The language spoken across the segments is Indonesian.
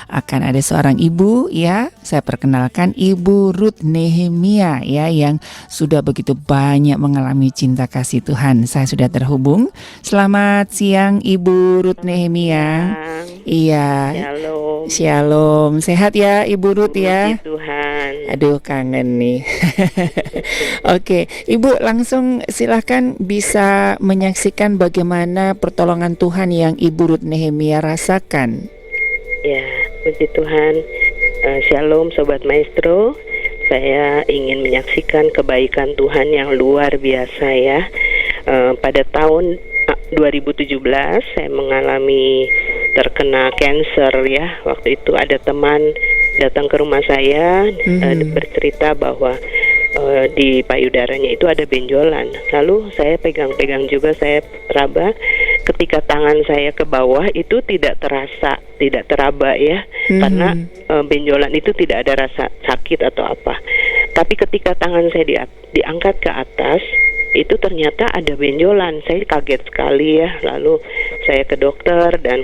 akan ada seorang ibu ya. Saya perkenalkan Ibu Ruth Nehemia ya, yang sudah begitu banyak mengalami cinta kasih Tuhan. Saya sudah terhubung. Selamat siang Ibu Ruth Nehemia. Iya. Shalom. Shalom. Sehat ya Ibu Ruth ya? Puji Tuhan. Aduh, kangen nih. Oke, Ibu langsung silahkan bisa menyaksikan bagaimana pertolongan Tuhan yang Ibu Ruth Nehemia rasakan. Ya, puji Tuhan. Shalom Sobat Maestro. Saya ingin menyaksikan kebaikan Tuhan yang luar biasa ya. Pada tahun 2017 saya mengalami terkena cancer ya. Waktu itu ada teman datang ke rumah saya bercerita bahwa di payudaranya itu ada benjolan. Lalu saya pegang-pegang juga, saya raba. Ketika tangan saya ke bawah itu tidak terasa, tidak teraba ya, karena benjolan itu tidak ada rasa sakit atau apa. Tapi ketika tangan saya diangkat ke atas, itu ternyata ada benjolan. Saya kaget sekali ya. Lalu saya ke dokter dan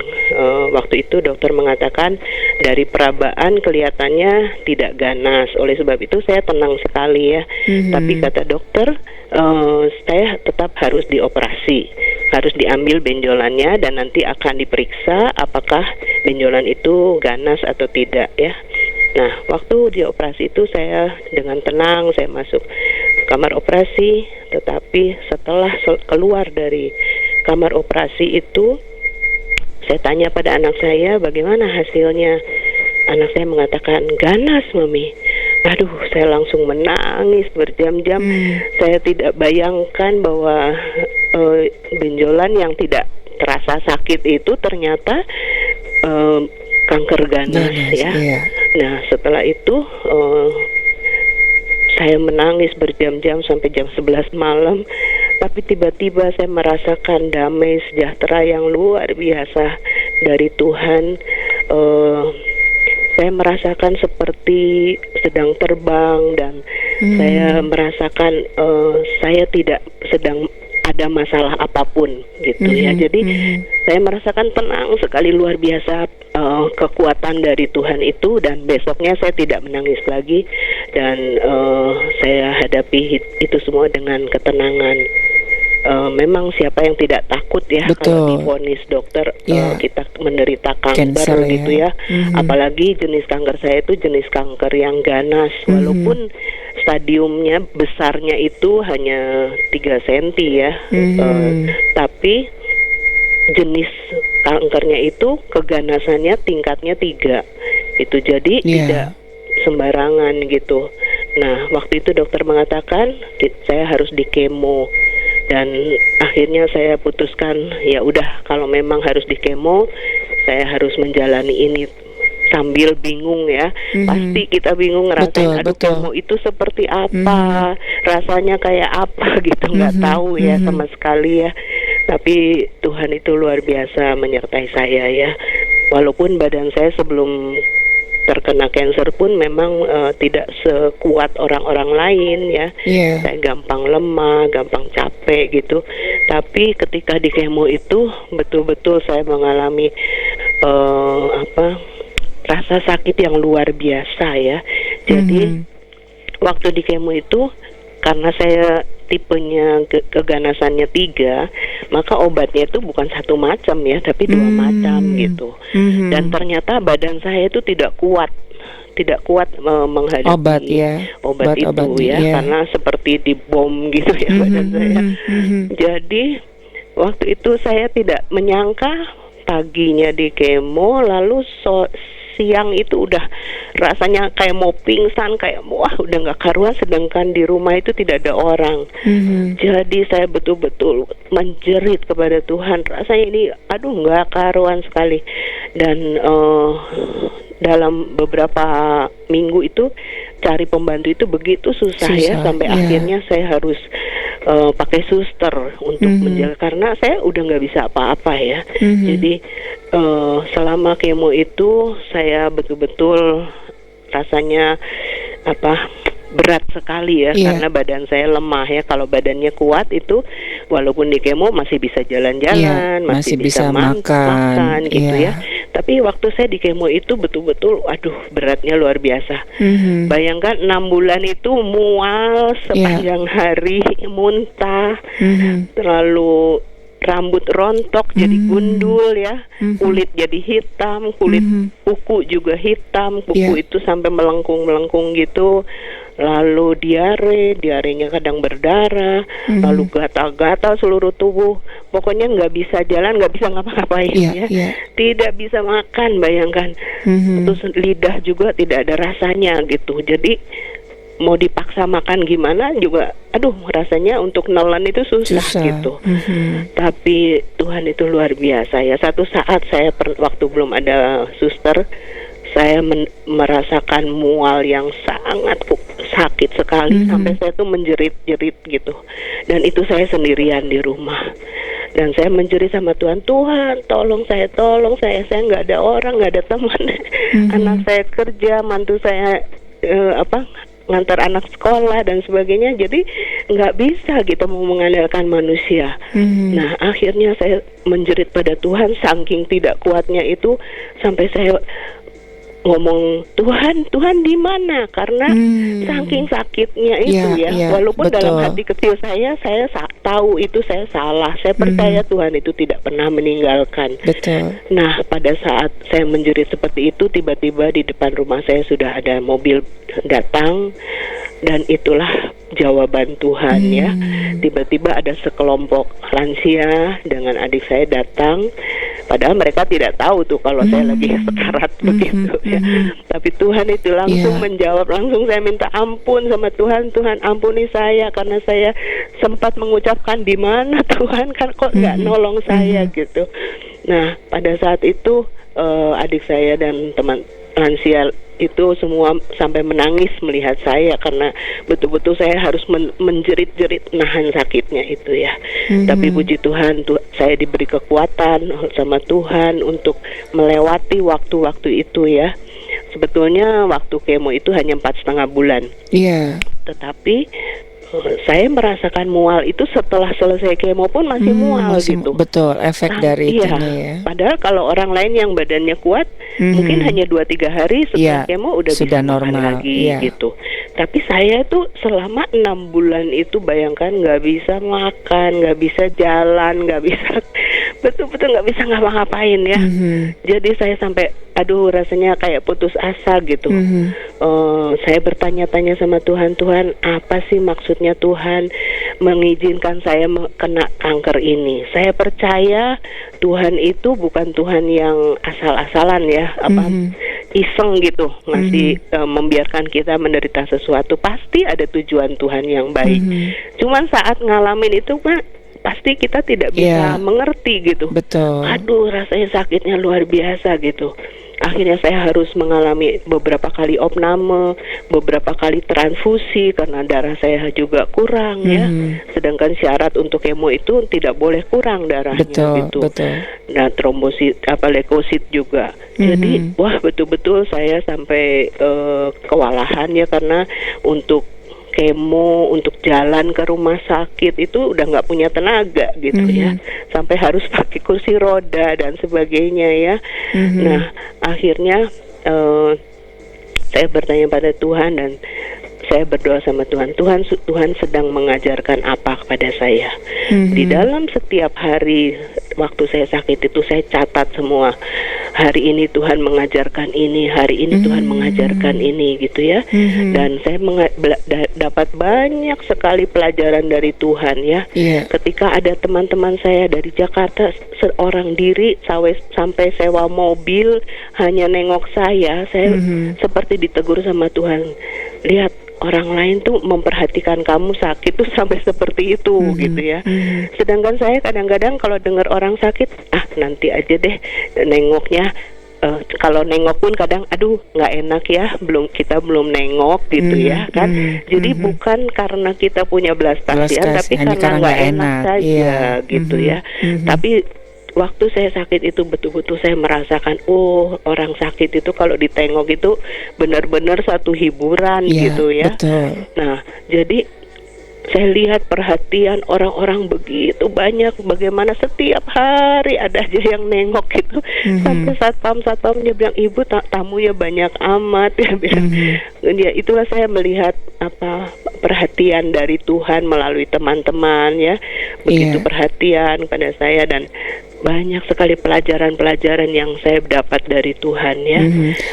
waktu itu dokter mengatakan dari perabaan kelihatannya tidak ganas. Oleh sebab itu saya tenang sekali ya. Tapi kata dokter, saya tetap harus dioperasi, harus diambil benjolannya dan nanti akan diperiksa apakah benjolan itu ganas atau tidak ya. Nah, waktu dioperasi itu saya dengan tenang, saya masuk kamar operasi, tetapi setelah keluar dari kamar operasi itu, saya tanya pada anak saya, bagaimana hasilnya? Anak saya mengatakan, ganas Mami. Aduh, saya langsung menangis berjam-jam. Saya tidak bayangkan bahwa benjolan yang tidak terasa sakit itu ternyata kanker ganas ya. Iya. Nah, setelah itu saya menangis berjam-jam sampai jam 11 malam. Tapi tiba-tiba saya merasakan damai sejahtera yang luar biasa dari Tuhan. Saya merasakan seperti sedang terbang dan saya merasakan saya tidak sedang ada masalah apapun gitu ya. Jadi saya merasakan tenang sekali, luar biasa kekuatan dari Tuhan itu, dan besoknya saya tidak menangis lagi dan saya hadapi itu semua dengan ketenangan. Memang siapa yang tidak takut ya. Betul. Kalau divonis dokter kita menderita kanker gitu ya. Apalagi jenis kanker saya itu jenis kanker yang ganas, walaupun stadiumnya besarnya itu hanya 3 cm ya. Tapi jenis kankernya itu keganasannya tingkatnya 3. Itu jadi tidak sembarangan gitu. Nah, waktu itu dokter mengatakan saya harus di kemo. Dan akhirnya saya putuskan ya udah, kalau memang harus di kemo, saya harus menjalani ini sambil bingung ya. Pasti kita bingung ngerasain kemo itu seperti apa, rasanya kayak apa gitu, nggak tahu ya sama sekali ya. Tapi Tuhan itu luar biasa menyertai saya ya. Walaupun badan saya sebelum terkena cancer pun memang tidak sekuat orang-orang lain ya. Saya gampang lemah, gampang capek gitu. Tapi ketika di kemo itu betul-betul saya mengalami rasa sakit yang luar biasa ya. Jadi waktu di kemo itu karena saya tipenya keganasannya 3, maka obatnya itu bukan 1 macam ya, tapi 2 macam gitu. Dan ternyata badan saya itu tidak kuat menghadapi obat itu ya, karena seperti dibom gitu ya badan saya. Jadi waktu itu saya tidak menyangka paginya di kemo, lalu siang itu udah rasanya kayak mau pingsan, kayak wah udah nggak karuan, sedangkan di rumah itu tidak ada orang. Jadi saya betul-betul menjerit kepada Tuhan, rasanya ini aduh nggak karuan sekali. Dan dalam beberapa minggu itu cari pembantu itu begitu susah ya, sampai akhirnya saya harus pakai suster untuk menjaga, karena saya udah nggak bisa apa-apa ya. Jadi selama kemo itu saya betul-betul rasanya berat sekali ya, Iya. karena badan saya lemah ya. Kalau badannya kuat itu walaupun di kemo masih bisa jalan-jalan, Iya, masih bisa makan makan, gitu iya. ya. Tapi waktu saya di kemo itu betul-betul aduh beratnya luar biasa. Mhm. Bayangkan 6 bulan itu mual sepanjang hari, muntah, Mhm. terlalu rambut rontok jadi gundul ya, Mhm. kulit jadi hitam, kulit Mhm. kuku juga hitam, Iya. kuku itu sampai melengkung-melengkung gitu. Lalu diarenya kadang berdarah, lalu gatal-gatal seluruh tubuh. Pokoknya nggak bisa jalan, nggak bisa ngapa-ngapain Iya, ya. iya. Tidak bisa makan, bayangkan. Mhm. Terus lidah juga tidak ada rasanya gitu. Jadi mau dipaksa makan gimana juga, aduh rasanya untuk nelan itu susah. Gitu. Mhm. Tapi Tuhan itu luar biasa ya. Satu saat saya waktu belum ada suster, saya merasakan mual yang sangat sakit sekali sampai saya tuh menjerit-jerit gitu. Dan itu saya sendirian di rumah. Dan saya menjerit sama Tuhan, Tuhan tolong saya nggak ada orang, nggak ada teman. Anak saya kerja, mantu saya ngantar anak sekolah dan sebagainya, jadi nggak bisa gitu mau mengandalkan manusia. Nah akhirnya saya menjerit pada Tuhan, saking tidak kuatnya itu sampai saya ngomong Tuhan di mana, karena saking sakitnya itu walaupun betul. dalam hati kecil saya tahu itu saya salah, saya percaya Tuhan itu tidak pernah meninggalkan. Betul. Nah pada saat saya menjerit seperti itu, tiba-tiba di depan rumah saya sudah ada mobil datang, dan itulah jawaban Tuhan ya. Tiba-tiba ada sekelompok lansia dengan adik saya datang, padahal mereka tidak tahu tuh kalau saya lagi sekarat begitu ya. Tapi Tuhan itu langsung menjawab, langsung saya minta ampun sama Tuhan, Tuhan ampuni saya karena saya sempat mengucapkan di mana Tuhan, kan kok nggak nolong saya gitu. Nah pada saat itu adik saya dan teman lansia itu semua sampai menangis melihat saya, karena betul-betul saya harus menjerit-jerit nahan sakitnya itu ya. Tapi puji Tuhan, saya diberi kekuatan sama Tuhan untuk melewati waktu-waktu itu ya. Sebetulnya waktu kemo itu hanya 4,5 bulan. Iya. Tetapi saya merasakan mual itu setelah selesai kemo pun masih mual gitu. Betul, efek dari iya. itunya ya. Padahal kalau orang lain yang badannya kuat, mungkin hanya 2-3 hari setelah kemo udah sudah bisa normal makan lagi gitu. Tapi saya tuh selama 6 bulan itu bayangkan nggak bisa makan, nggak bisa jalan, nggak bisa betul-betul nggak bisa ngapa-ngapain ya. Jadi saya sampai aduh rasanya kayak putus asa gitu. Saya bertanya-tanya sama Tuhan, Tuhan apa sih maksudnya Tuhan mengizinkan saya kena kanker ini? Saya percaya Tuhan itu bukan Tuhan yang asal-asalan ya, iseng gitu ngasih membiarkan kita menderita sesuatu. Pasti ada tujuan Tuhan yang baik. Cuman saat ngalamin itu pasti kita tidak bisa mengerti gitu. Betul. Aduh rasanya sakitnya luar biasa gitu. Akhirnya saya harus mengalami beberapa kali opname, beberapa kali transfusi karena darah saya juga kurang ya. Sedangkan syarat untuk kemo itu tidak boleh kurang darahnya gitu. Betul. Nah trombosit leukosit juga. Jadi wah betul-betul saya sampai kewalahan ya, karena untuk kemo, untuk jalan ke rumah sakit itu udah nggak punya tenaga gitu ya, sampai harus pakai kursi roda dan sebagainya ya. Nah akhirnya saya bertanya pada Tuhan dan saya berdoa sama Tuhan, Tuhan sedang mengajarkan apa kepada saya. Di dalam setiap hari waktu saya sakit itu saya catat semua, hari ini Tuhan mengajarkan ini, hari ini Tuhan mengajarkan ini gitu ya. Dan saya dapat banyak sekali pelajaran dari Tuhan ya. Ketika ada teman-teman saya dari Jakarta seorang diri sampai sewa mobil hanya nengok saya seperti ditegur sama Tuhan, lihat orang lain tuh memperhatikan kamu sakit tuh sampai seperti itu gitu ya. Sedangkan saya kadang-kadang kalau dengar orang sakit, nanti aja deh nengoknya. Kalau nengok pun kadang aduh nggak enak ya, kita belum nengok gitu ya kan. Jadi bukan karena kita punya belas kasihan, tapi karena nggak enak saja gitu ya. Tapi waktu saya sakit itu betul-betul saya merasakan, oh orang sakit itu kalau ditengok itu benar-benar satu hiburan gitu ya. Betul. Nah, jadi saya lihat perhatian orang-orang begitu banyak, bagaimana setiap hari ada aja yang nengok gitu. Sampai satpamnya bilang, ibu tamunya banyak amat ya bilang. Ya itulah saya melihat apa perhatian dari Tuhan melalui teman-teman ya, begitu perhatian pada saya, dan banyak sekali pelajaran-pelajaran yang saya dapat dari Tuhan ya.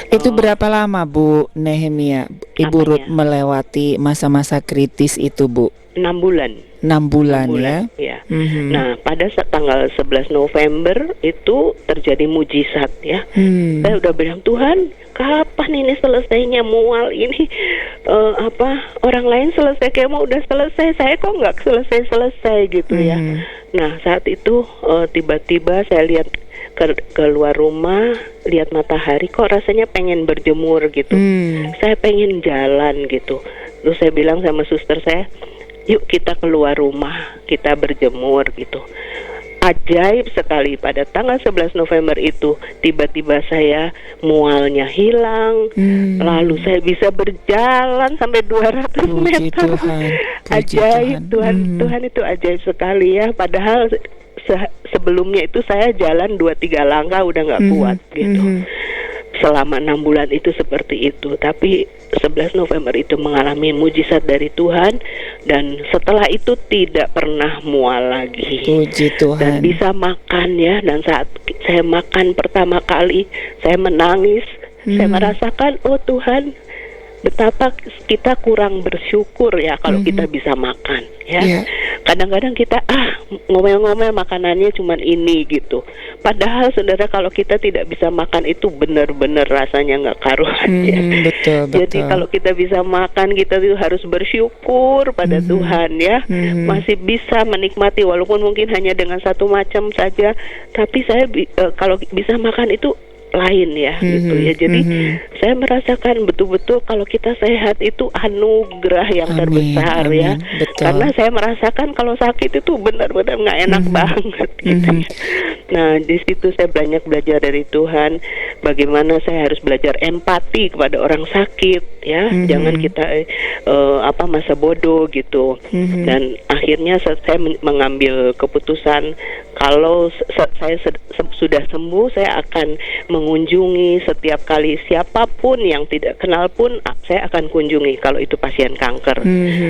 Itu berapa lama Bu Nehemia, Ibu Ruth melewati masa-masa kritis itu Bu? 6 bulan. 6 bulan ya. Nah, pada tanggal 11 November itu terjadi mujizat ya. Saya udah bilang, Tuhan, kapan ini selesainya mual ini? Orang lain selesai kayak mau udah selesai, saya kok nggak selesai gitu ya. Nah, saat itu tiba-tiba saya lihat keluar rumah, lihat matahari, kok rasanya pengen berjemur gitu. Saya pengen jalan gitu. Terus saya bilang sama suster saya, yuk kita keluar rumah, kita berjemur gitu. Ajaib sekali, pada tanggal 11 November itu tiba-tiba saya mualnya hilang, lalu saya bisa berjalan sampai 200 meter. Ajaib Tuhan itu ajaib sekali ya. Padahal sebelumnya itu saya jalan 2-3 langkah udah nggak kuat gitu. Selama 6 bulan itu seperti itu. Tapi 11 November itu mengalami mujizat dari Tuhan, dan setelah itu tidak pernah mual lagi. Puji Tuhan. Dan bisa makan ya. Dan saat saya makan pertama kali, saya menangis. Saya merasakan, oh Tuhan, betapa kita kurang bersyukur ya kalau kita bisa makan ya. Kadang-kadang kita ngomel-ngomel makanannya cuman ini gitu. Padahal saudara, kalau kita tidak bisa makan itu benar-benar rasanya nggak karuan ya. Betul. Jadi kalau kita bisa makan, kita itu harus bersyukur pada Tuhan ya. Masih bisa menikmati walaupun mungkin hanya dengan satu macam saja. Tapi saya kalau bisa makan itu lain ya gitu ya. Jadi saya merasakan betul-betul kalau kita sehat itu anugerah yang terbesar ya. Betul. Karena saya merasakan kalau sakit itu benar-benar nggak enak banget gitu. Nah, di situ saya banyak belajar dari Tuhan bagaimana saya harus belajar empati kepada orang sakit ya. Jangan kita masa bodoh gitu. Dan akhirnya saya mengambil keputusan kalau saya sudah sembuh, saya akan mengunjungi setiap kali siapapun yang tidak kenal pun saya akan kunjungi kalau itu pasien kanker.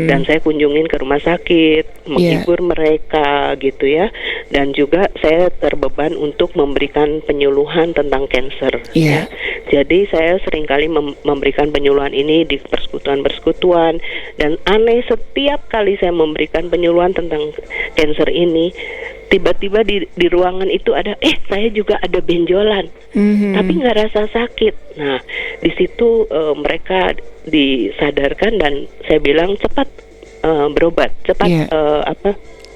Dan saya kunjungin ke rumah sakit, menghibur mereka gitu ya. Dan juga saya terbeban untuk memberikan penyuluhan tentang kanker ya. Jadi saya seringkali memberikan penyuluhan ini di persekutuan-persekutuan, dan aneh, setiap kali saya memberikan penyuluhan tentang kanker ini, tiba-tiba di ruangan itu ada, saya juga ada benjolan, tapi nggak rasa sakit. Nah, di situ mereka disadarkan, dan saya bilang cepat berobat, cepat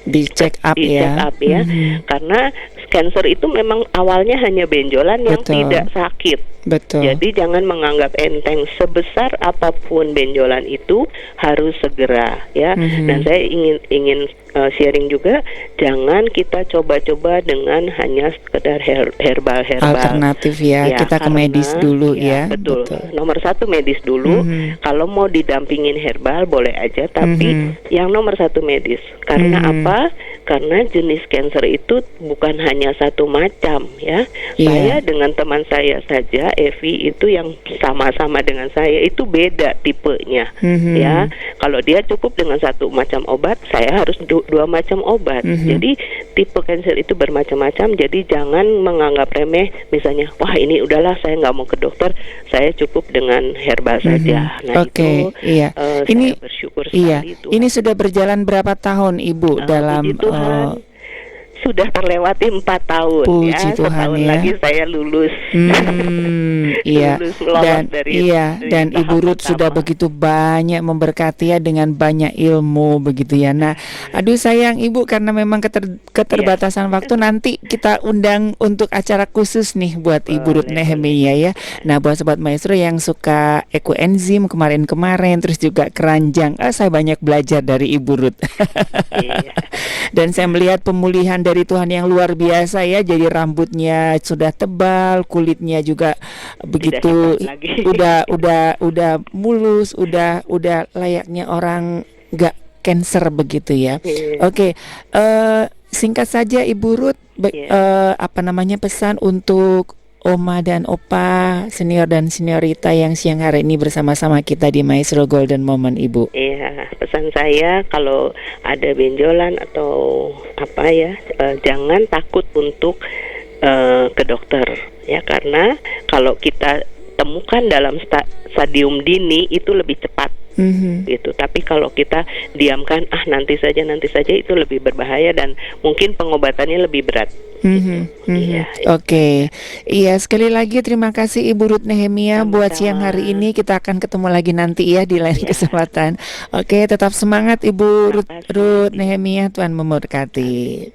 di check up ya. Karena kanker itu memang awalnya hanya benjolan yang tidak sakit. Betul. Jadi jangan menganggap enteng, sebesar apapun benjolan itu harus segera ya. Dan saya ingin sharing juga, jangan kita coba-coba dengan hanya sekedar herbal alternatif ya. Kita ke medis dulu ya. Betul. Nomor 1 medis dulu. Kalau mau didampingin herbal boleh aja, tapi yang nomor 1 medis. Karena apa? Karena jenis kanker itu bukan hanya satu macam ya. Saya dengan teman saya saja, Evi, itu yang sama-sama dengan saya itu beda tipenya ya. Kalau dia cukup dengan satu macam obat, saya harus dua macam obat. Jadi tipe kanker itu bermacam-macam. Jadi jangan menganggap remeh, misalnya wah ini udahlah saya nggak mau ke dokter, saya cukup dengan herbal saja. Nah itu ini saya bersyukur sekali itu. Ini sudah berjalan berapa tahun Ibu dalam sudah terlewati 4 tahun. Puji Tuhan, setahun ya. lagi saya lulus. Lulus dan Ibu Ruth sudah begitu banyak memberkati ya, dengan banyak ilmu begitu ya. Nah, aduh sayang Ibu, karena memang keterbatasan waktu, nanti kita undang untuk acara khusus nih buat Ibu Ruth Nehemia ya. Nah, buat sobat maestro yang suka ekoenzim kemarin-kemarin, terus juga keranjang, saya banyak belajar dari Ibu Ruth. Dan saya melihat pemulihan dari dari Tuhan yang luar biasa ya. Jadi rambutnya sudah tebal, kulitnya juga begitu, hebat lagi. udah mulus, udah layaknya orang nggak cancer begitu ya. Iya. Oke, singkat saja Ibu Ruth, apa namanya pesan untuk Oma dan Opa, senior dan seniorita yang siang hari ini bersama-sama kita di Maestro Golden Moment, Ibu. Iya, pesan saya kalau ada benjolan atau apa ya, jangan takut untuk ke dokter ya, karena kalau kita temukan dalam stadium dini itu lebih cepat. Gitu. Tapi kalau kita diamkan, nanti saja itu lebih berbahaya dan mungkin pengobatannya lebih berat. Iya. Oke. Iya, sekali lagi terima kasih Ibu Ruth Nehemia buat Sama-sama. siang hari ini. Kita akan ketemu lagi nanti ya di lain kesempatan. Oke, tetap semangat Ibu Ruth Nehemia, Tuhan memberkati.